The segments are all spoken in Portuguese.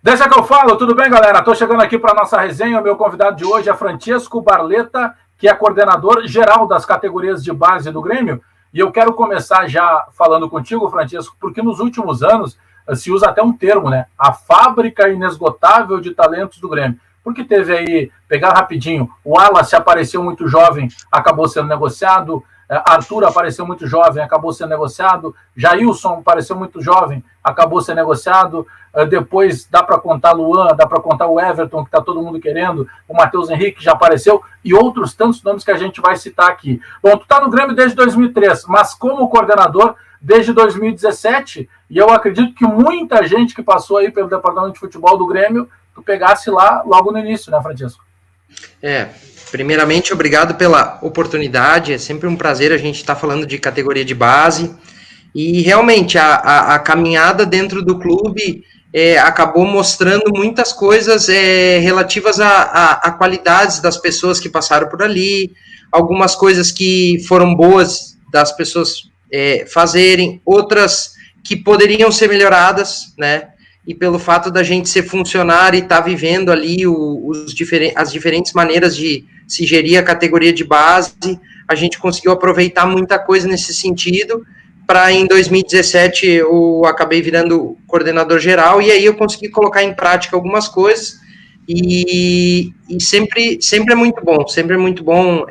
Deixa que eu falo, tudo bem, galera? Estou chegando aqui para a nossa resenha. O meu convidado de hoje é Francesco Barletta, que é coordenador geral das categorias de base do Grêmio. E eu quero começar já falando contigo, Francesco, porque nos últimos anos se usa até um termo, né? A fábrica inesgotável de talentos do Grêmio. Porque teve aí, pegar rapidinho, o Wallace apareceu muito jovem, acabou sendo negociado. Arthur apareceu muito jovem, acabou sendo negociado. Jailson apareceu muito jovem, acabou sendo negociado. Depois dá para contar Luan, dá para contar o Everton, que está todo mundo querendo. O Matheus Henrique já apareceu. E outros tantos nomes que a gente vai citar aqui. Bom, tu está no Grêmio desde 2003, mas como coordenador desde 2017. E eu acredito que muita gente que passou aí pelo departamento de futebol do Grêmio, tu pegasse lá logo no início, né, Francisco? Primeiramente, obrigado pela oportunidade, é sempre um prazer a gente estar falando de categoria de base, e realmente a caminhada dentro do clube acabou mostrando muitas coisas relativas a qualidades das pessoas que passaram por ali, algumas coisas que foram boas das pessoas fazerem, outras que poderiam ser melhoradas, né? E pelo fato da gente ser funcionário e estar vivendo ali as diferentes maneiras de se gerir a categoria de base, a gente conseguiu aproveitar muita coisa nesse sentido. Para em 2017 eu acabei virando coordenador geral, e aí eu consegui colocar em prática algumas coisas, e sempre é muito bom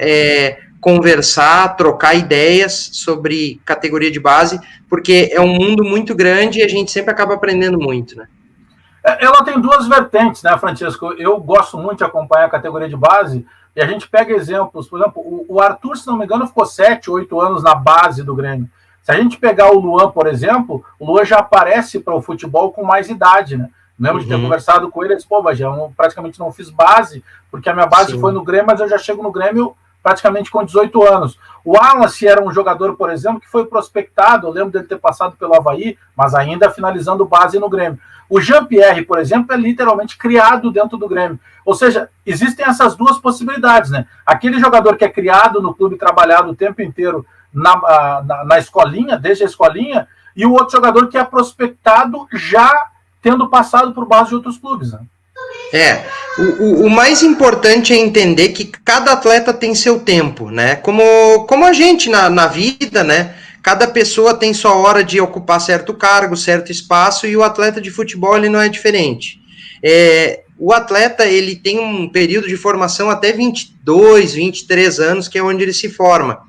conversar, trocar ideias sobre categoria de base, porque é um mundo muito grande e a gente sempre acaba aprendendo muito, né? Ela tem duas vertentes, né, Francisco? Eu gosto muito de acompanhar a categoria de base, e a gente pega exemplos, por exemplo, o Arthur, se não me engano, ficou 7, 8 anos na base do Grêmio. Se a gente pegar o Luan, por exemplo, o Luan já aparece para o futebol com mais idade, né? Lembro de ter conversado com ele, ele disse, pô, Bagé, eu praticamente não fiz base, porque a minha base foi no Grêmio, mas eu já chego no Grêmio praticamente com 18 anos. O Wallace era um jogador, por exemplo, que foi prospectado, eu lembro dele ter passado pelo Avaí, mas ainda finalizando base no Grêmio. O Jean-Pierre, por exemplo, é literalmente criado dentro do Grêmio. Ou seja, existem essas duas possibilidades, né? Aquele jogador que é criado no clube, trabalhado o tempo inteiro na escolinha, desde a escolinha, e o outro jogador que é prospectado já tendo passado por base de outros clubes, né? O mais importante é entender que cada atleta tem seu tempo, né? Como a gente na vida, né? Cada pessoa tem sua hora de ocupar certo cargo, certo espaço, e o atleta de futebol ele não é diferente. O atleta ele tem um período de formação até 22, 23 anos, que é onde ele se forma.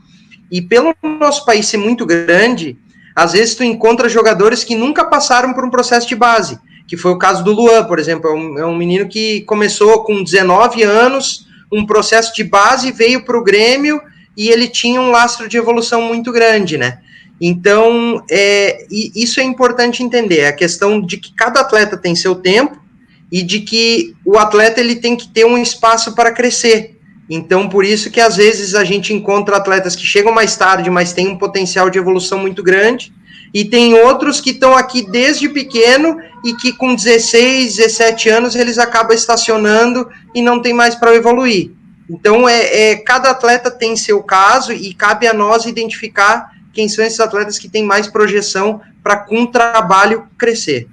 E pelo nosso país ser muito grande, às vezes tu encontra jogadores que nunca passaram por um processo de base, que foi o caso do Luan, por exemplo, é um menino que começou com 19 anos, um processo de base, veio para o Grêmio, e ele tinha um lastro de evolução muito grande, né? Então, isso é importante entender, a questão de que cada atleta tem seu tempo, e de que o atleta ele tem que ter um espaço para crescer. Então, por isso que às vezes a gente encontra atletas que chegam mais tarde, mas têm um potencial de evolução muito grande, e tem outros que estão aqui desde pequeno e que com 16, 17 anos eles acabam estacionando e não tem mais para evoluir. Então, cada atleta tem seu caso e cabe a nós identificar quem são esses atletas que têm mais projeção para, com o trabalho, crescer.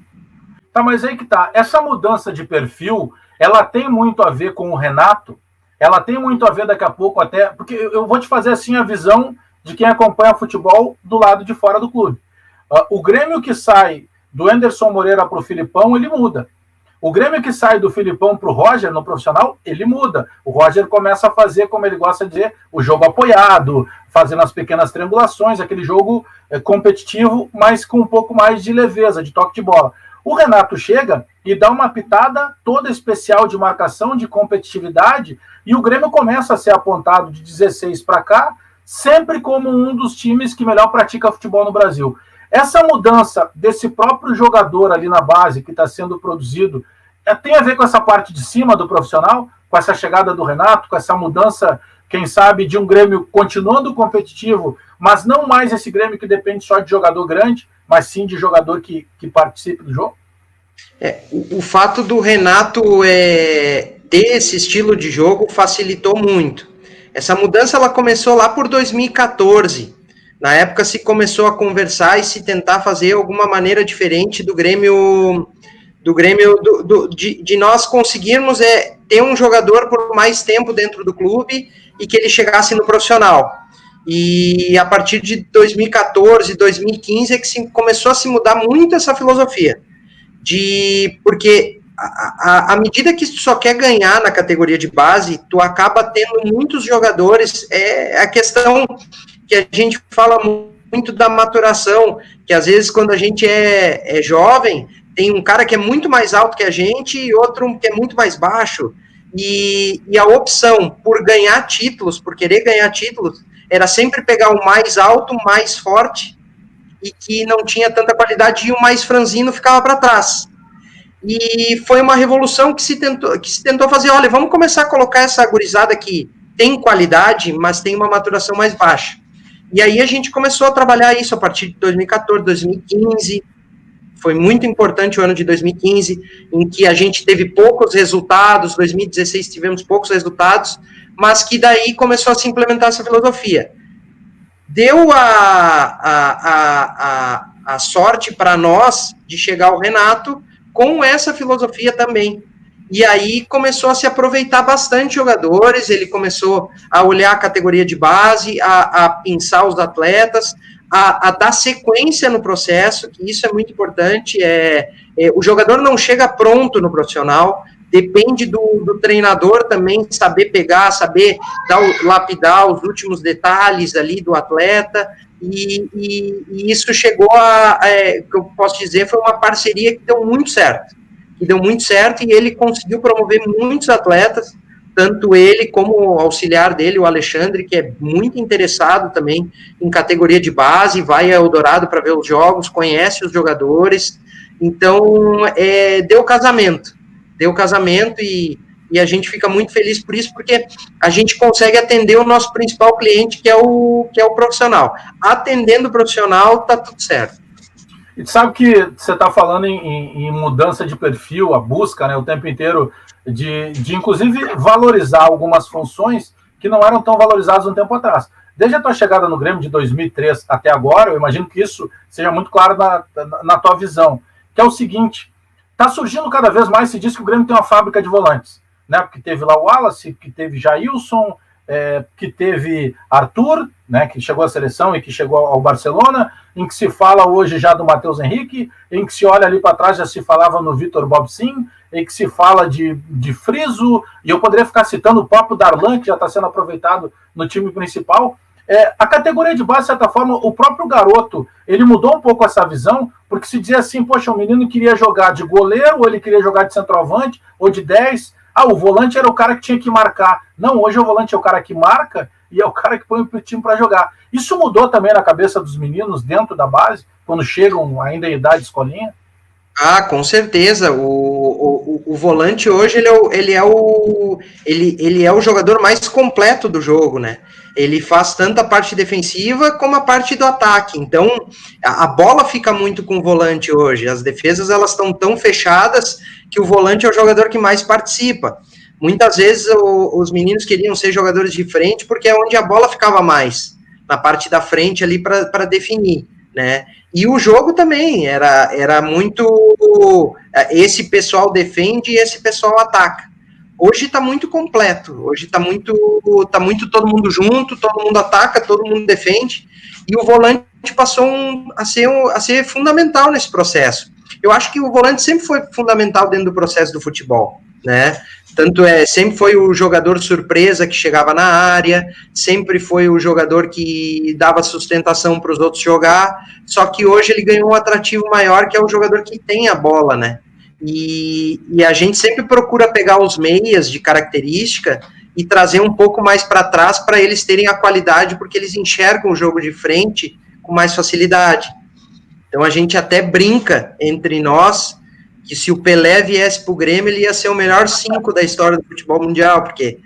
Tá, mas aí que tá. Essa mudança de perfil, ela tem muito a ver com o Renato? Ela tem muito a ver daqui a pouco até... Porque eu vou te fazer assim a visão de quem acompanha futebol do lado de fora do clube. O Grêmio que sai do Anderson Moreira para o Filipão, ele muda. O Grêmio que sai do Filipão para o Roger no profissional, ele muda. O Roger começa a fazer, como ele gosta de dizer, o jogo apoiado, fazendo as pequenas triangulações, aquele jogo competitivo, mas com um pouco mais de leveza, de toque de bola. O Renato chega e dá uma pitada toda especial de marcação, de competitividade, e o Grêmio começa a ser apontado de 16 para cá, sempre como um dos times que melhor pratica futebol no Brasil. Essa mudança desse próprio jogador ali na base que está sendo produzido tem a ver com essa parte de cima do profissional, com essa chegada do Renato, com essa mudança, quem sabe, de um Grêmio continuando competitivo, mas não mais esse Grêmio que depende só de jogador grande, mas sim de jogador que participe do jogo? O fato do Renato ter esse estilo de jogo facilitou muito. Essa mudança ela começou lá por 2014. Na época se começou a conversar e se tentar fazer alguma maneira diferente do Grêmio do Grêmio, de nós conseguirmos ter um jogador por mais tempo dentro do clube e que ele chegasse no profissional. E a partir de 2014, 2015 é que começou a se mudar muito essa filosofia. Porque à medida que tu só quer ganhar na categoria de base, tu acaba tendo muitos jogadores, a questão que a gente fala muito da maturação, que às vezes quando a gente é jovem, tem um cara que é muito mais alto que a gente e outro que é muito mais baixo, e a opção por ganhar títulos, por querer ganhar títulos, era sempre pegar o mais alto, mais forte, e que não tinha tanta qualidade, e o mais franzino ficava para trás. E foi uma revolução que se tentou fazer, olha, vamos começar a colocar essa gurizada que tem qualidade, mas tem uma maturação mais baixa. E aí a gente começou a trabalhar isso a partir de 2014, 2015, foi muito importante o ano de 2015, em que a gente teve poucos resultados, 2016 tivemos poucos resultados, mas que daí começou a se implementar essa filosofia. Deu a sorte para nós de chegar ao Renato com essa filosofia também. E aí começou a se aproveitar bastante jogadores, ele começou a olhar a categoria de base, a pensar os atletas, a dar sequência no processo, que isso é muito importante. O jogador não chega pronto no profissional, depende do treinador também saber pegar, saber lapidar os últimos detalhes ali do atleta, e isso chegou que eu posso dizer, foi uma parceria que deu muito certo, e ele conseguiu promover muitos atletas, tanto ele como o auxiliar dele, o Alexandre, que é muito interessado também em categoria de base, vai a Eldorado para ver os jogos, conhece os jogadores, então deu casamento e a gente fica muito feliz por isso, porque a gente consegue atender o nosso principal cliente, que é o profissional. Atendendo o profissional, tá tudo certo. E sabe que você está falando em mudança de perfil, a busca, né, o tempo inteiro de inclusive valorizar algumas funções que não eram tão valorizadas um tempo atrás. Desde a tua chegada no Grêmio de 2003 até agora, eu imagino que isso seja muito claro na tua visão, que é o seguinte: está surgindo cada vez mais, se diz que o Grêmio tem uma fábrica de volantes, né? Porque teve lá o Wallace, que teve Jailson, que teve Arthur, né, que chegou à seleção e que chegou ao Barcelona, em que se fala hoje já do Matheus Henrique, em que se olha ali para trás já se falava no Vitor Bobsin, em que se fala de Friso, e eu poderia ficar citando o próprio Darlan, que já está sendo aproveitado no time principal. A categoria de base, de certa forma, o próprio garoto, ele mudou um pouco essa visão, porque se dizia assim, poxa, o menino queria jogar de goleiro, ou ele queria jogar de centroavante, ou de 10, o volante era o cara que tinha que marcar. Não, hoje o volante é o cara que marca e é o cara que põe o time para jogar. Isso mudou também na cabeça dos meninos dentro da base, quando chegam ainda em idade escolinha? Com certeza. O volante hoje ele é o jogador mais completo do jogo, né? Ele faz tanto a parte defensiva como a parte do ataque. Então, a bola fica muito com o volante hoje. As defesas elas estão tão fechadas que o volante é o jogador que mais participa. Muitas vezes os meninos queriam ser jogadores de frente porque é onde a bola ficava mais, na parte da frente ali para definir, né? E o jogo também era muito... Esse pessoal defende e esse pessoal ataca. Hoje está muito completo. Hoje está muito todo mundo junto, todo mundo ataca, todo mundo defende. E o volante passou a ser fundamental nesse processo. Eu acho que o volante sempre foi fundamental dentro do processo do futebol, né? Sempre foi o jogador surpresa que chegava na área, sempre foi o jogador que dava sustentação para os outros jogar, só que hoje ele ganhou um atrativo maior, que é o jogador que tem a bola, né? E a gente sempre procura pegar os meias de característica e trazer um pouco mais para trás para eles terem a qualidade, porque eles enxergam o jogo de frente com mais facilidade. Então a gente até brinca entre nós que se o Pelé viesse para o Grêmio, ele ia ser o melhor 5 da história do futebol mundial, porque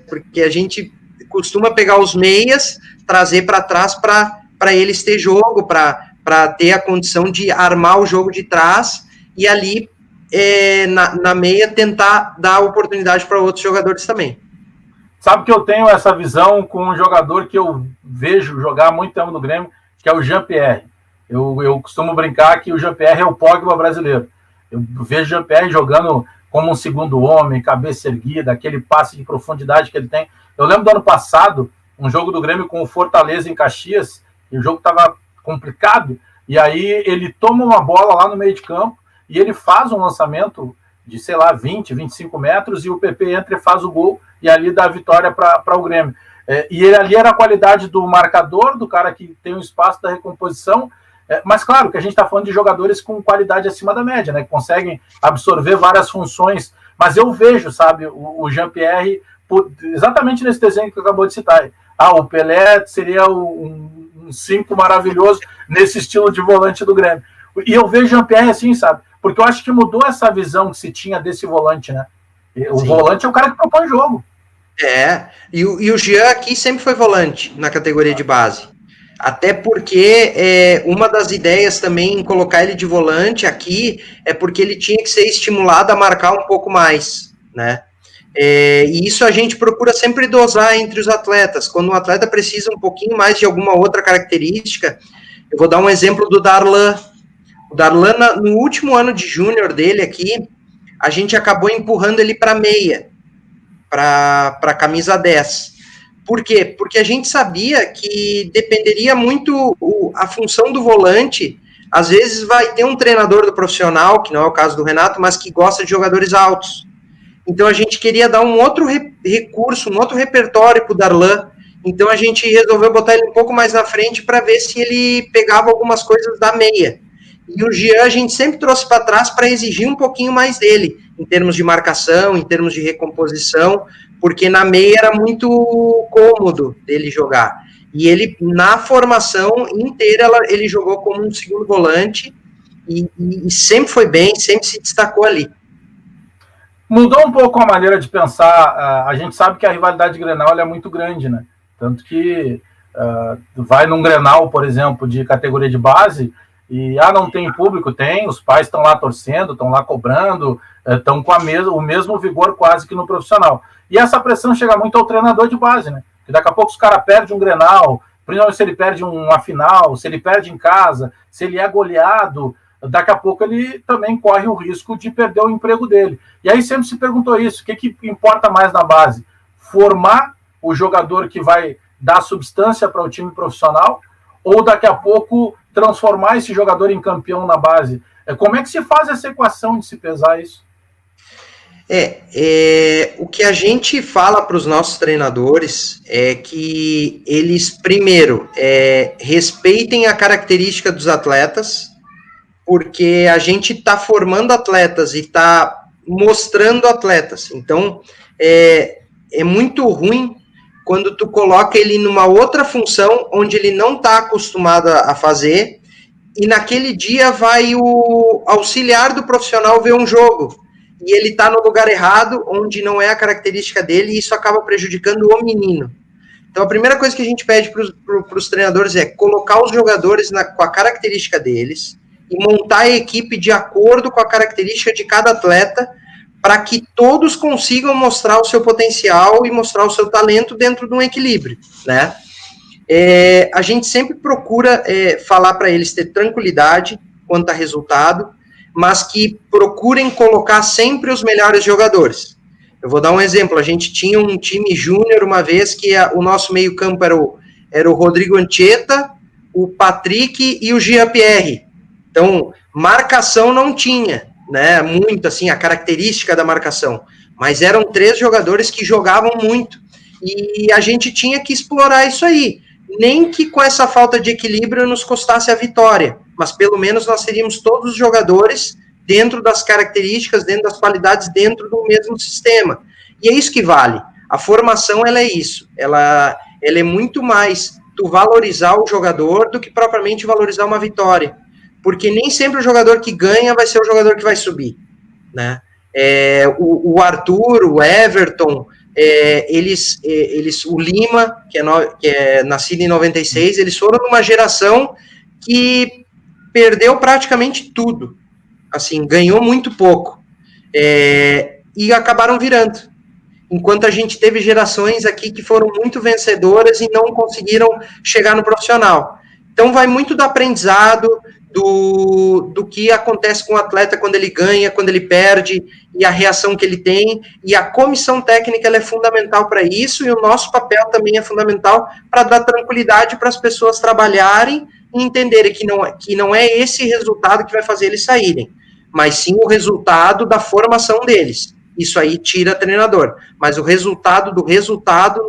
porque a gente costuma pegar os meias, trazer para trás para eles ter jogo, para ter a condição de armar o jogo de trás, e ali, na meia, tentar dar oportunidade para outros jogadores também. Sabe que eu tenho essa visão com um jogador que eu vejo jogar há muito tempo no Grêmio, que é o Jean-Pierre. Eu costumo brincar que o Jean-Pierre é o Pogba brasileiro. Eu vejo o Jean-Pierre jogando como um segundo homem, cabeça erguida, aquele passe de profundidade que ele tem. Eu lembro do ano passado, um jogo do Grêmio com o Fortaleza em Caxias, e o jogo estava complicado, e aí ele toma uma bola lá no meio de campo, e ele faz um lançamento de, sei lá, 20, 25 metros, e o PP entra e faz o gol, e ali dá a vitória para o Grêmio. E ele ali era a qualidade do marcador, do cara que tem o espaço da recomposição, mas claro que a gente está falando de jogadores com qualidade acima da média, né, que conseguem absorver várias funções, mas eu vejo, sabe, o Jean-Pierre, exatamente nesse desenho que acabou de citar, o Pelé seria um 5 maravilhoso nesse estilo de volante do Grêmio, e eu vejo o Jean-Pierre assim, sabe, porque eu acho que mudou essa visão que se tinha desse volante, né, o Sim. volante é o cara que propõe jogo. E o Jean aqui sempre foi volante na categoria de base. Até porque uma das ideias também em colocar ele de volante aqui é porque ele tinha que ser estimulado a marcar um pouco mais, né? E isso a gente procura sempre dosar entre os atletas. Quando um atleta precisa um pouquinho mais de alguma outra característica, eu vou dar um exemplo do Darlan. O Darlan, no último ano de júnior dele aqui, a gente acabou empurrando ele para meia, para camisa 10. Por quê? Porque a gente sabia que dependeria muito a função do volante. Às vezes vai ter um treinador do profissional, que não é o caso do Renato, mas que gosta de jogadores altos. Então a gente queria dar um outro recurso, um outro repertório para o Darlan. Então a gente resolveu botar ele um pouco mais na frente para ver se ele pegava algumas coisas da meia. E o Jean a gente sempre trouxe para trás para exigir um pouquinho mais dele, em termos de marcação, em termos de recomposição, porque na meia era muito cômodo dele jogar. E ele, na formação inteira, ele jogou como um segundo volante e sempre foi bem, sempre se destacou ali. Mudou um pouco a maneira de pensar. A gente sabe que a rivalidade de Grenal é muito grande, né? Tanto que vai num Grenal, por exemplo, de categoria de base, e não tem público, tem, os pais estão lá torcendo, estão lá cobrando, estão com o mesmo vigor quase que no profissional. E essa pressão chega muito ao treinador de base, né? Que daqui a pouco os caras perdem um Grenal, principalmente se ele perde uma final, se ele perde em casa, se ele é goleado, daqui a pouco ele também corre o risco de perder o emprego dele. E aí sempre se perguntou isso, o que importa mais na base? Formar o jogador que vai dar substância para o time profissional, ou daqui a pouco transformar esse jogador em campeão na base? Como é que se faz essa equação de se pesar isso? O que a gente fala para os nossos treinadores é que eles, primeiro, respeitem a característica dos atletas, porque a gente está formando atletas e está mostrando atletas. Então, é muito ruim quando tu coloca ele numa outra função onde ele não está acostumado a fazer, e naquele dia vai o auxiliar do profissional ver um jogo, e ele está no lugar errado, onde não é a característica dele, e isso acaba prejudicando o menino. Então, a primeira coisa que a gente pede para os treinadores é colocar os jogadores com a característica deles, e montar a equipe de acordo com a característica de cada atleta, para que todos consigam mostrar o seu potencial e mostrar o seu talento dentro de um equilíbrio, né? A gente sempre procura falar para eles ter tranquilidade quanto a resultado, mas que procurem colocar sempre os melhores jogadores. Eu vou dar um exemplo, a gente tinha um time júnior uma vez que o nosso meio-campo era o Rodrigo Anchieta, o Patrick e o Jean-Pierre. Então, marcação não tinha, né, muito assim, a característica da marcação, mas eram 3 jogadores que jogavam muito, e a gente tinha que explorar isso aí, nem que com essa falta de equilíbrio nos custasse a vitória, mas pelo menos nós teríamos todos os jogadores dentro das características, dentro das qualidades, dentro do mesmo sistema, e é isso que vale. A formação, ela é isso, ela é muito mais tu valorizar o jogador do que propriamente valorizar uma vitória, porque nem sempre o jogador que ganha vai ser o jogador que vai subir, né? O Arthur, o Everton, o Lima, que é nascido em 96, eles foram numa geração que perdeu praticamente tudo, assim, ganhou muito pouco, e acabaram virando, enquanto a gente teve gerações aqui que foram muito vencedoras e não conseguiram chegar no profissional. Então, vai muito do aprendizado, do que acontece com o atleta quando ele ganha, quando ele perde, e a reação que ele tem, e a comissão técnica ela é fundamental para isso, e o nosso papel também é fundamental para dar tranquilidade para as pessoas trabalharem e entenderem que não é esse resultado que vai fazer eles saírem, mas sim o resultado da formação deles. Isso aí tira treinador, mas o resultado do resultado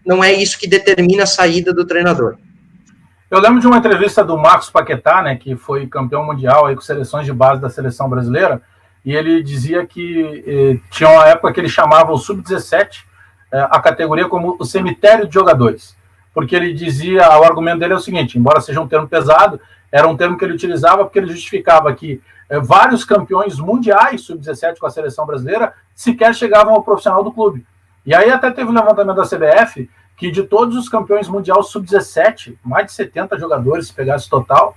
não é isso que determina a saída do treinador. Eu lembro de uma entrevista do Marcos Paquetá, né, que foi campeão mundial aí com seleções de base da seleção brasileira, e ele dizia que tinha uma época que ele chamava o Sub-17, a categoria, como o cemitério de jogadores, porque ele dizia, o argumento dele é o seguinte, embora seja um termo pesado, era um termo que ele utilizava porque ele justificava que vários campeões mundiais Sub-17 com a seleção brasileira sequer chegavam ao profissional do clube. E aí até teve um levantamento da CBF que de todos os campeões mundiais Sub-17, mais de 70 jogadores, se pegasse total,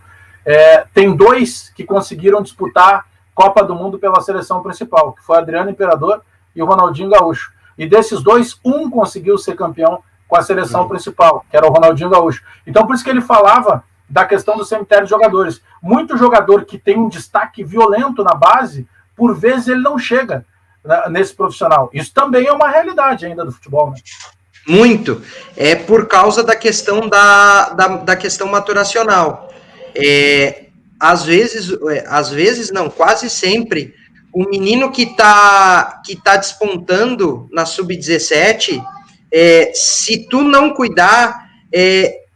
tem 2 que conseguiram disputar Copa do Mundo pela seleção principal, que foi Adriano Imperador e o Ronaldinho Gaúcho. E desses 2, um conseguiu ser campeão com a seleção principal, que era o Ronaldinho Gaúcho. Então, por isso que ele falava da questão do cemitério de jogadores. Muito jogador que tem um destaque violento na base, por vezes ele não chega nesse profissional. Isso também é uma realidade ainda do futebol, né? Muito. É por causa da questão da questão maturacional. Às vezes não, quase sempre, o menino que tá despontando na Sub-17, se tu não cuidar,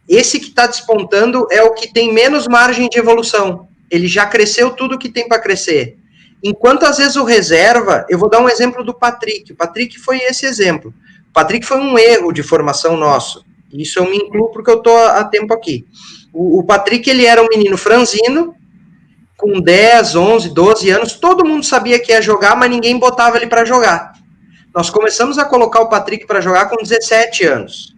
esse que está despontando é o que tem menos margem de evolução. Ele já cresceu tudo que tem para crescer. Enquanto, às vezes, o reserva... Eu vou dar um exemplo do Patrick. O Patrick foi esse exemplo. O Patrick foi um erro de formação nosso. Isso eu me incluo porque eu estou há tempo aqui. O Patrick, ele era um menino franzino, com 10, 11, 12 anos. Todo mundo sabia que ia jogar, mas ninguém botava ele para jogar. Nós começamos a colocar o Patrick para jogar com 17 anos.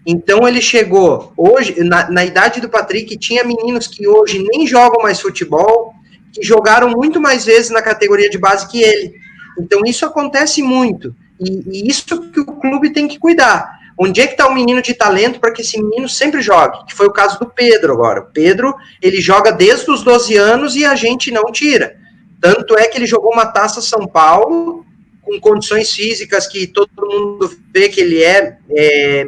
Então ele chegou, hoje, na idade do Patrick, tinha meninos que hoje nem jogam mais futebol, que jogaram muito mais vezes na categoria de base que ele. Então isso acontece muito, e isso que o clube tem que cuidar. Onde é que está o menino de talento para que esse menino sempre jogue? Que foi o caso do Pedro agora. O Pedro, ele joga desde os 12 anos e a gente não tira. Tanto é que ele jogou uma Taça São Paulo, com condições físicas que todo mundo vê que ele é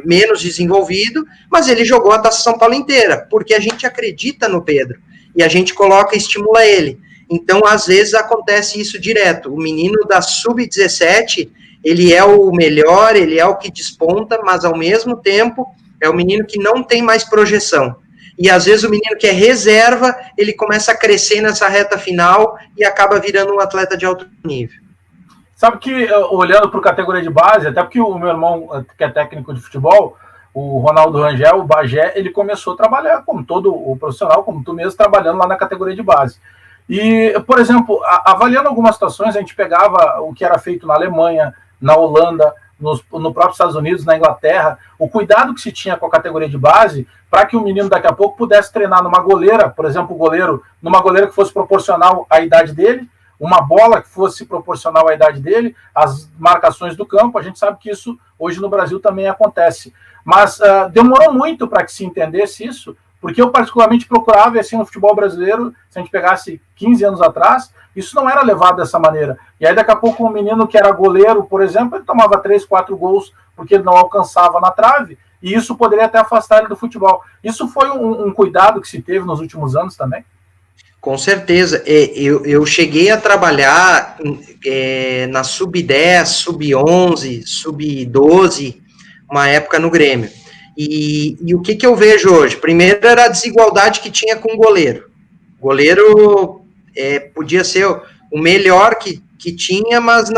menos desenvolvido, mas ele jogou a Taça São Paulo inteira, porque a gente acredita no Pedro, e a gente coloca e estimula ele. Então, às vezes, acontece isso direto. O menino da Sub-17, ele é o melhor, ele é o que desponta, mas, ao mesmo tempo, é o menino que não tem mais projeção. E, às vezes, o menino que é reserva, ele começa a crescer nessa reta final e acaba virando um atleta de alto nível. Sabe que, olhando para a categoria de base, até porque o meu irmão, que é técnico de futebol, o Ronaldo Rangel, o Bagé, ele começou a trabalhar, como todo o profissional, como tu mesmo, trabalhando lá na categoria de base. E, por exemplo, avaliando algumas situações, a gente pegava o que era feito na Alemanha, na Holanda, no próprio Estados Unidos, na Inglaterra, o cuidado que se tinha com a categoria de base para que o menino daqui a pouco pudesse treinar numa goleira, por exemplo, numa goleira que fosse proporcional à idade dele, uma bola que fosse proporcional à idade dele, as marcações do campo. A gente sabe que isso hoje no Brasil também acontece. Mas demorou muito para que se entendesse isso, porque eu particularmente procurava, assim, no futebol brasileiro, se a gente pegasse 15 anos atrás, isso não era levado dessa maneira. E aí daqui a pouco um menino que era goleiro, por exemplo, ele tomava 3, 4 gols porque ele não alcançava na trave, e isso poderia até afastar ele do futebol. Isso foi um cuidado que se teve nos últimos anos também? Com certeza. Eu cheguei a trabalhar na Sub-10, Sub-11, Sub-12, uma época no Grêmio. E o que eu vejo hoje? Primeiro era a desigualdade que tinha com o goleiro. O goleiro podia ser o melhor que tinha, mas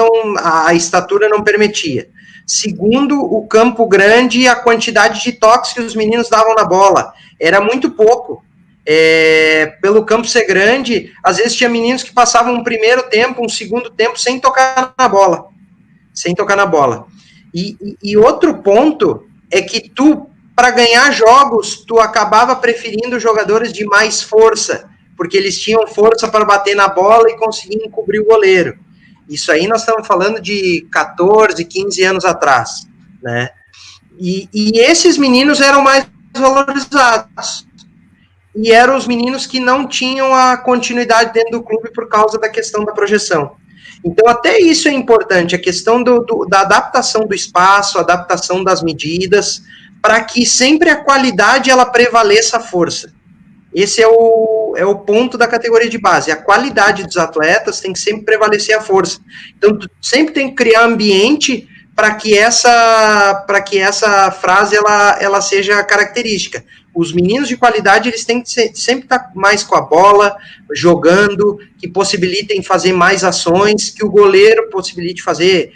a estatura não permitia. Segundo, o campo grande e a quantidade de toques que os meninos davam na bola. Era muito pouco. Pelo campo ser grande, às vezes tinha meninos que passavam um primeiro tempo, um segundo tempo, sem tocar na bola. E outro ponto é que para ganhar jogos, tu acabava preferindo jogadores de mais força, porque eles tinham força para bater na bola e conseguir encobrir o goleiro. Isso aí nós estamos falando de 14, 15 anos atrás, né? E esses meninos eram mais valorizados. e eram os meninos que não tinham a continuidade dentro do clube por causa da questão da projeção. Então, até isso é importante, a questão da adaptação do espaço, a adaptação das medidas, para que sempre a qualidade ela prevaleça a força. Esse é o ponto da categoria de base. A qualidade dos atletas tem que sempre prevalecer a força. Então, tu sempre tem que criar ambiente para que essa frase ela seja característica. Os meninos de qualidade, eles têm que sempre estar mais com a bola, jogando, que possibilitem fazer mais ações, que o goleiro possibilite fazer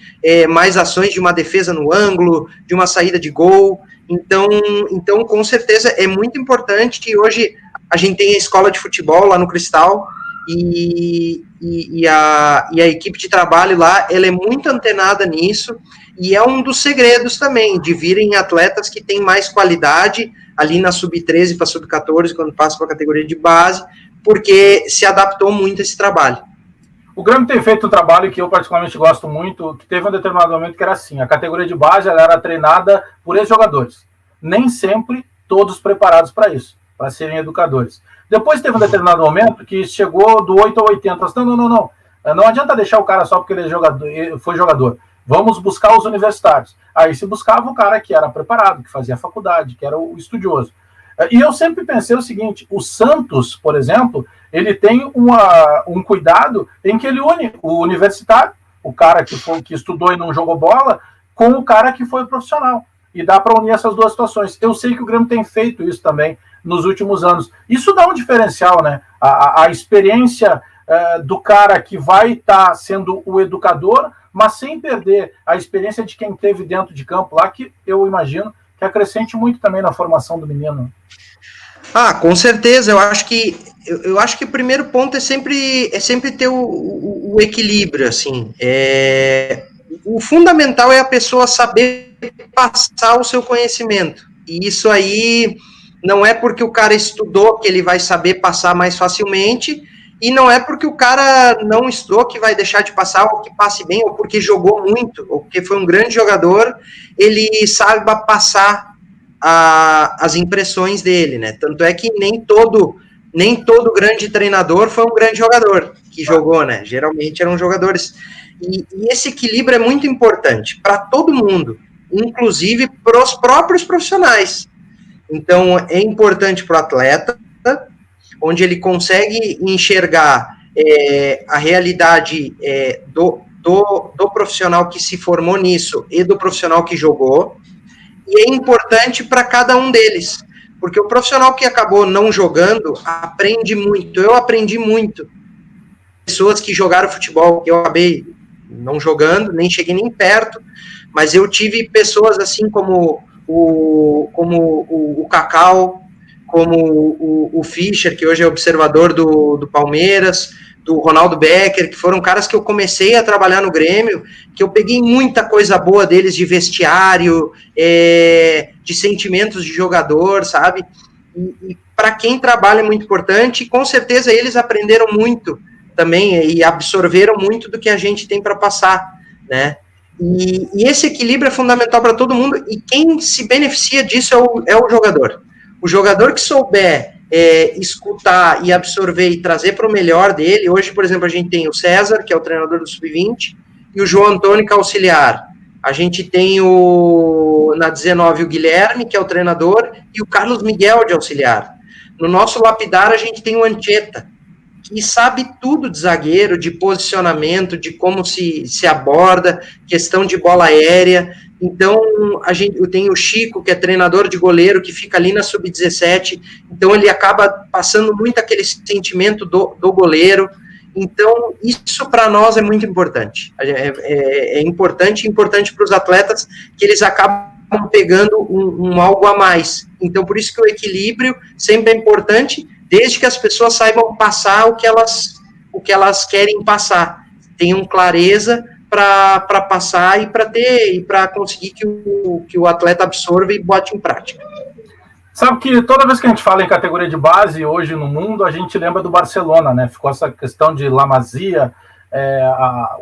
mais ações de uma defesa no ângulo, de uma saída de gol. Então, com certeza, é muito importante que hoje a gente tem a escola de futebol lá no Cristal e a equipe de trabalho lá, ela é muito antenada nisso, e é um dos segredos também, de virem atletas que têm mais qualidade ali na sub-13 para sub-14, quando passa para a categoria de base, porque se adaptou muito a esse trabalho. O Grêmio tem feito um trabalho que eu particularmente gosto muito, que teve um determinado momento que era assim, a categoria de base ela era treinada por ex-jogadores, nem sempre todos preparados para isso, para serem educadores. Depois teve um determinado momento que chegou do 8 ao 80, não adianta deixar o cara só porque ele foi jogador, vamos buscar os universitários. Aí se buscava o cara que era preparado, que fazia faculdade, que era o estudioso. E eu sempre pensei o seguinte, o Santos, por exemplo, ele tem um cuidado em que ele une o universitário, o cara que estudou e não jogou bola, com o cara que foi profissional. E dá para unir essas duas situações. Eu sei que o Grêmio tem feito isso também nos últimos anos. Isso dá um diferencial, né? A experiência do cara que vai estar sendo o educador, mas sem perder a experiência de quem esteve dentro de campo lá, que eu imagino que acrescente muito também na formação do menino. Com certeza. Eu acho que o primeiro ponto é sempre ter o equilíbrio, assim. O fundamental é a pessoa saber passar o seu conhecimento. E isso aí não é porque o cara estudou que ele vai saber passar mais facilmente, e não é porque o cara não estudou que vai deixar de passar, ou que passe bem, ou porque jogou muito, ou porque foi um grande jogador, ele saiba passar as impressões dele, né? Tanto é que nem todo grande treinador foi um grande jogador que jogou, né? Geralmente eram jogadores. E esse equilíbrio é muito importante para todo mundo, inclusive para os próprios profissionais. Então, é importante para o atleta, onde ele consegue enxergar a realidade do profissional que se formou nisso e do profissional que jogou, e é importante para cada um deles, porque o profissional que acabou não jogando aprende muito. Eu aprendi muito. Pessoas que jogaram futebol, eu acabei não jogando, nem cheguei nem perto, mas eu tive pessoas assim como o Cacau, como o Fischer, que hoje é observador do Palmeiras, do Ronaldo Becker, que foram caras que eu comecei a trabalhar no Grêmio, que eu peguei muita coisa boa deles de vestiário, de sentimentos de jogador, sabe? E para quem trabalha é muito importante, e com certeza eles aprenderam muito também e absorveram muito do que a gente tem para passar, né? E esse equilíbrio é fundamental para todo mundo, e quem se beneficia disso é o jogador. O jogador que souber escutar e absorver e trazer para o melhor dele. Hoje, por exemplo, a gente tem o César, que é o treinador do Sub-20, e o João Antônio, que é auxiliar. A gente tem na 19 o Guilherme, que é o treinador, e o Carlos Miguel de auxiliar. No nosso lapidar, a gente tem o Anchieta, que sabe tudo de zagueiro, de posicionamento, de como se aborda, questão de bola aérea. Então, eu tenho o Chico, que é treinador de goleiro, que fica ali na Sub-17, então ele acaba passando muito aquele sentimento do goleiro. Então, isso para nós é muito importante. É importante para os atletas, que eles acabam pegando um algo a mais. Então, por isso que o equilíbrio sempre é importante, desde que as pessoas saibam passar o que elas querem passar, tenham clareza para passar e para conseguir que o atleta absorva e bote em prática. Sabe que toda vez que a gente fala em categoria de base hoje no mundo, a gente lembra do Barcelona, né? Ficou essa questão de La Masia,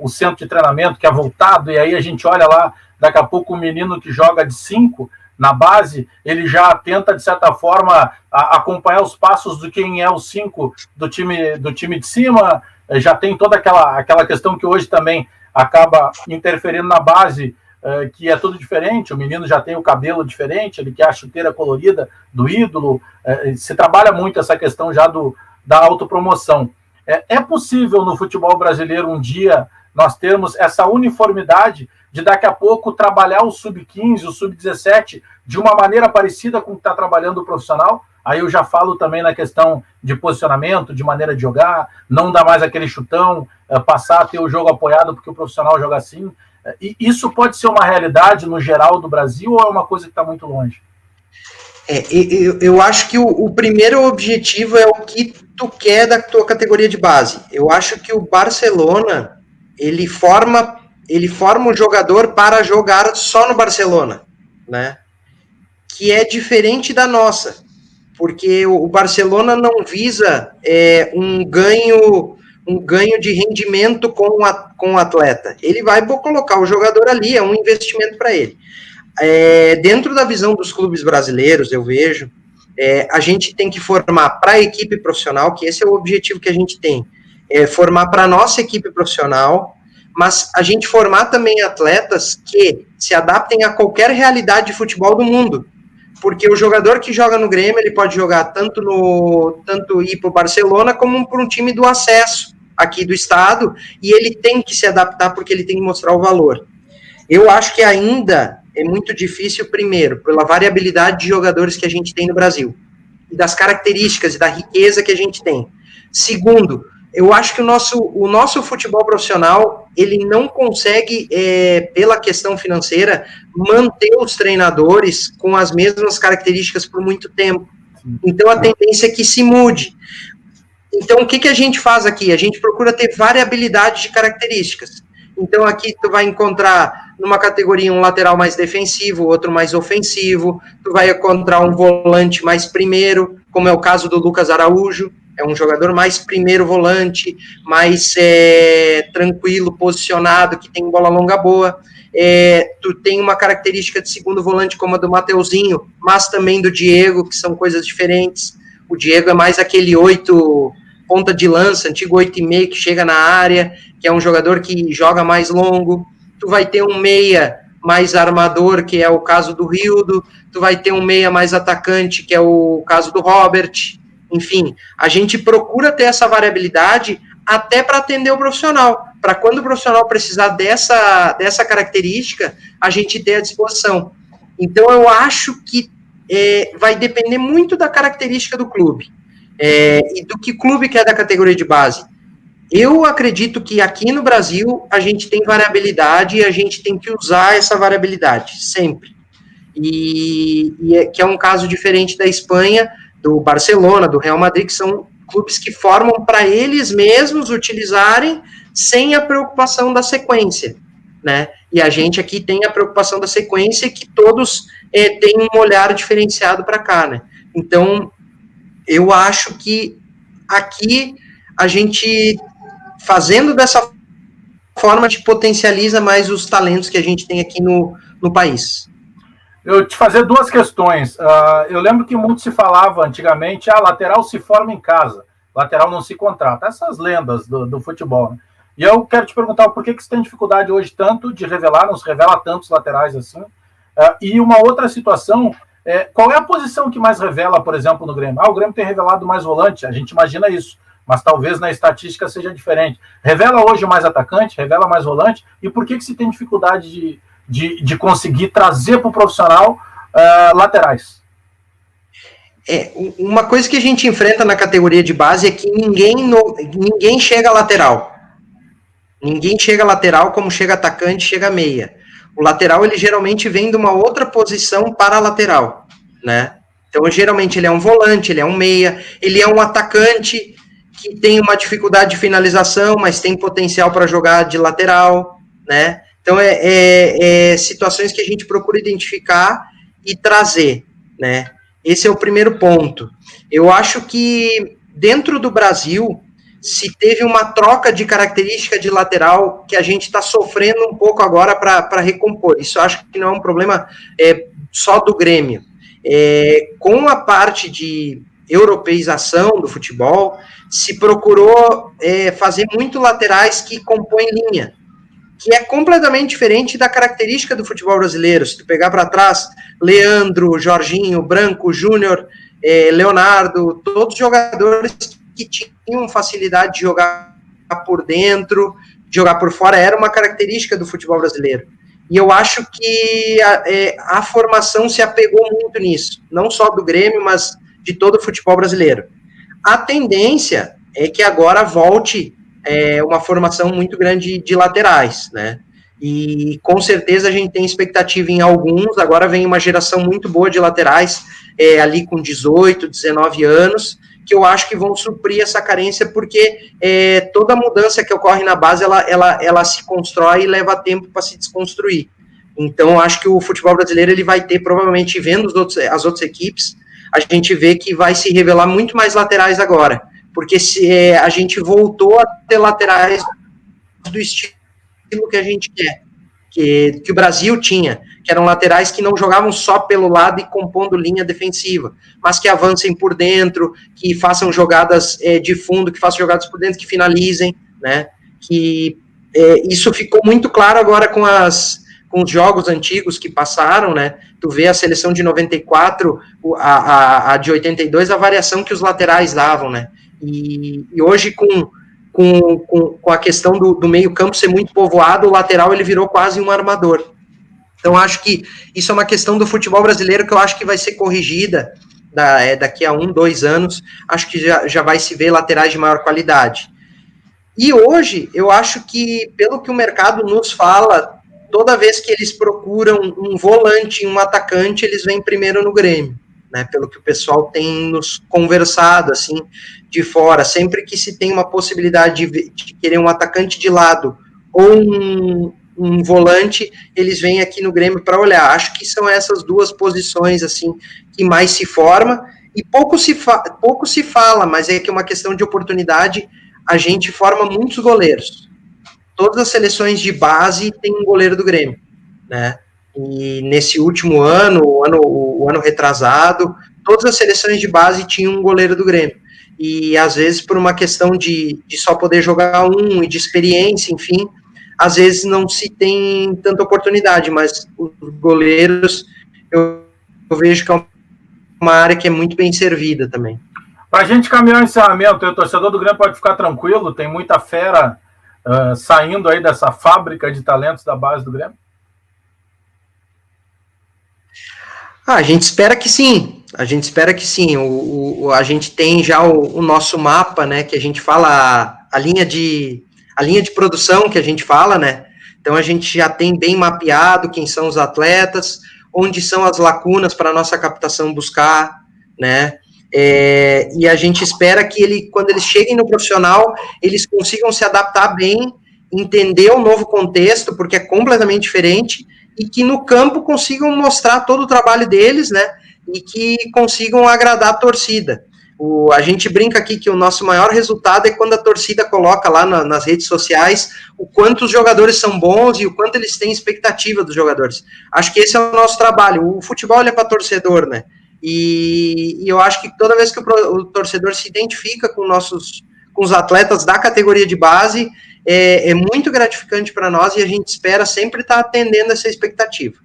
o centro de treinamento que é voltado, e aí a gente olha lá, daqui a pouco o menino que joga de 5 na base, ele já tenta, de certa forma, acompanhar os passos de quem é o 5 do time de cima, já tem toda aquela questão que hoje também acaba interferindo na base, que é tudo diferente, o menino já tem o cabelo diferente, ele quer a chuteira colorida do ídolo, se trabalha muito essa questão já da autopromoção. É possível no futebol brasileiro um dia nós termos essa uniformidade de daqui a pouco trabalhar o sub-15, o sub-17 de uma maneira parecida com o que está trabalhando o profissional? Aí eu já falo também na questão de posicionamento, de maneira de jogar, não dar mais aquele chutão, passar a ter o jogo apoiado porque o profissional joga assim. E isso pode ser uma realidade no geral do Brasil ou é uma coisa que está muito longe? Eu acho que o primeiro objetivo é o que tu quer da tua categoria de base. Eu acho que o Barcelona, ele forma um jogador para jogar só no Barcelona, né? Que é diferente da nossa, porque o Barcelona não visa um ganho de rendimento com o atleta. Ele vai colocar o jogador ali, é um investimento para ele. Dentro da visão dos clubes brasileiros, eu vejo, a gente tem que formar para a equipe profissional, que esse é o objetivo que a gente tem, formar para a nossa equipe profissional, mas a gente formar também atletas que se adaptem a qualquer realidade de futebol do mundo, porque o jogador que joga no Grêmio, ele pode jogar tanto ir para o Barcelona, como para um time do acesso aqui do estado, e ele tem que se adaptar porque ele tem que mostrar o valor. Eu acho que ainda é muito difícil, primeiro, pela variabilidade de jogadores que a gente tem no Brasil, e das características e da riqueza que a gente tem. Segundo, eu acho que o nosso futebol profissional, ele não consegue, pela questão financeira, manter os treinadores com as mesmas características por muito tempo. Então, a tendência é que se mude. Então, o que a gente faz aqui? A gente procura ter variabilidade de características. Então, aqui tu vai encontrar numa categoria um lateral mais defensivo, outro mais ofensivo, tu vai encontrar um volante mais primeiro, como é o caso do Lucas Araújo, é um jogador mais primeiro volante, mais tranquilo, posicionado, que tem bola longa boa. Tu tem uma característica de segundo volante como a do Mateuzinho, mas também do Diego, que são coisas diferentes. O Diego é mais aquele 8 ponta de lança, antigo 8,5 que chega na área, que é um jogador que joga mais longo. Tu vai ter um meia mais armador, que é o caso do Rildo. Tu vai ter um meia mais atacante, que é o caso do Robert. Enfim, a gente procura ter essa variabilidade até para atender o profissional, para quando o profissional precisar dessa característica, a gente ter à disposição. Então, eu acho que vai depender muito da característica do clube, e do que clube que é da categoria de base. Eu acredito que aqui no Brasil a gente tem variabilidade e a gente tem que usar essa variabilidade, sempre. Que é um caso diferente da Espanha, do Barcelona, do Real Madrid, que são clubes que formam para eles mesmos utilizarem sem a preocupação da sequência, né? E a gente aqui tem a preocupação da sequência que todos têm um olhar diferenciado para cá, né? Então, eu acho que aqui a gente, fazendo dessa forma, a gente potencializa mais os talentos que a gente tem aqui no país. Eu te fazer duas questões. Eu lembro que muito se falava antigamente, lateral se forma em casa, lateral não se contrata. Essas lendas do futebol, né? E eu quero te perguntar por que você tem dificuldade hoje tanto de revelar, não se revela tantos laterais assim. E uma outra situação, qual é a posição que mais revela, por exemplo, no Grêmio? O Grêmio tem revelado mais volante, a gente imagina isso, mas talvez na estatística seja diferente. Revela hoje mais atacante, revela mais volante, e por que se tem dificuldade de conseguir trazer para o profissional laterais? Uma coisa que a gente enfrenta na categoria de base é que ninguém chega a lateral. Ninguém chega a lateral como chega atacante, chega meia. O lateral, ele geralmente vem de uma outra posição para a lateral, né? Então, geralmente, ele é um volante, ele é um meia, ele é um atacante que tem uma dificuldade de finalização, mas tem potencial para jogar de lateral, né? Então, situações que a gente procura identificar e trazer, né? Esse é o primeiro ponto. Eu acho que, dentro do Brasil, se teve uma troca de característica de lateral que a gente está sofrendo um pouco agora para recompor. Isso eu acho que não é um problema só do Grêmio. Com a parte de europeização do futebol, se procurou fazer muito laterais que compõem linha, que é completamente diferente da característica do futebol brasileiro. Se tu pegar para trás, Leandro, Jorginho, Branco, Júnior, Leonardo, todos jogadores que tinham facilidade de jogar por dentro, de jogar por fora, era uma característica do futebol brasileiro. E eu acho que a formação se apegou muito nisso, não só do Grêmio, mas de todo o futebol brasileiro. A tendência é que agora volte uma formação muito grande de laterais, né? E com certeza a gente tem expectativa em alguns, agora vem uma geração muito boa de laterais, ali com 18, 19 anos, que eu acho que vão suprir essa carência, porque toda mudança que ocorre na base, ela se constrói e leva tempo para se desconstruir. Então, eu acho que o futebol brasileiro ele vai ter, provavelmente, vendo as outras equipes, a gente vê que vai se revelar muito mais laterais agora, porque a gente voltou a ter laterais do estilo que a gente quer, que o Brasil tinha, que eram laterais que não jogavam só pelo lado e compondo linha defensiva, mas que avancem por dentro, que façam jogadas de fundo, que façam jogadas por dentro, que finalizem, né? Que isso ficou muito claro agora com os jogos antigos que passaram, né? Tu vê a seleção de 94, a de 82, a variação que os laterais davam, né? E hoje, com a questão do meio-campo ser muito povoado, o lateral ele virou quase um armador. Então, acho que isso é uma questão do futebol brasileiro que eu acho que vai ser corrigida daqui a 1, 2 anos. Acho que já vai se ver laterais de maior qualidade. E hoje, eu acho que, pelo que o mercado nos fala, toda vez que eles procuram um volante, um atacante, eles vêm primeiro no Grêmio, né? Pelo que o pessoal tem nos conversado, assim, de fora. Sempre que se tem uma possibilidade de querer um atacante de lado ou um volante, eles vêm aqui no Grêmio para olhar. Acho que são essas duas posições, assim, que mais se forma, e pouco se fala, mas é que é uma questão de oportunidade. A gente forma muitos goleiros. Todas as seleções de base tem um goleiro do Grêmio, né? E nesse último ano, o ano retrasado, todas as seleções de base tinham um goleiro do Grêmio. E às vezes por uma questão de só poder jogar um e de experiência, enfim, às vezes não se tem tanta oportunidade, mas os goleiros eu vejo que é uma área que é muito bem servida também. Para a gente caminhar o encerramento, o torcedor do Grêmio pode ficar tranquilo, tem muita fera saindo aí dessa fábrica de talentos da base do Grêmio? A gente espera que sim. A gente espera que sim. A gente tem já o nosso mapa, né? Que a gente fala a linha de produção que a gente fala, né? Então a gente já tem bem mapeado quem são os atletas, onde são as lacunas para a nossa captação buscar, né? E a gente espera que quando eles cheguem no profissional, eles consigam se adaptar bem, entender o novo contexto, porque é completamente diferente, e que no campo consigam mostrar todo o trabalho deles, né, e que consigam agradar a torcida. A gente brinca aqui que o nosso maior resultado é quando a torcida coloca lá nas redes sociais o quanto os jogadores são bons e o quanto eles têm expectativa dos jogadores. Acho que esse é o nosso trabalho. O futebol é para torcedor, né? E eu acho que toda vez que o torcedor se identifica com os atletas da categoria de base, é muito gratificante para nós e a gente espera sempre estar atendendo essa expectativa.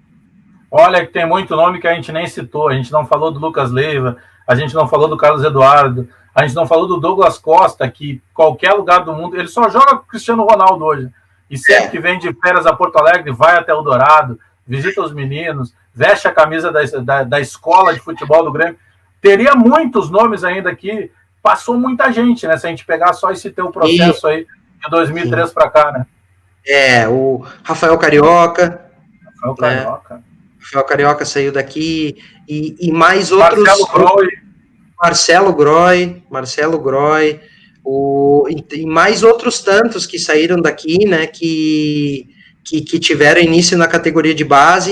Olha que tem muito nome que a gente nem citou. A gente não falou do Lucas Leiva, a gente não falou do Carlos Eduardo, a gente não falou do Douglas Costa, que qualquer lugar do mundo, ele só joga com o Cristiano Ronaldo hoje. E sempre que vem de férias a Porto Alegre, vai até o Dourado, visita os meninos, veste a camisa da escola de futebol do Grêmio. Teria muitos nomes ainda aqui, passou muita gente, né? Se a gente pegar só esse teu processo aí de 2003 para cá, né? O Rafael Carioca. Rafael Carioca saiu daqui, e mais outros... Marcelo Groy, e mais outros tantos que saíram daqui, né, que tiveram início na categoria de base,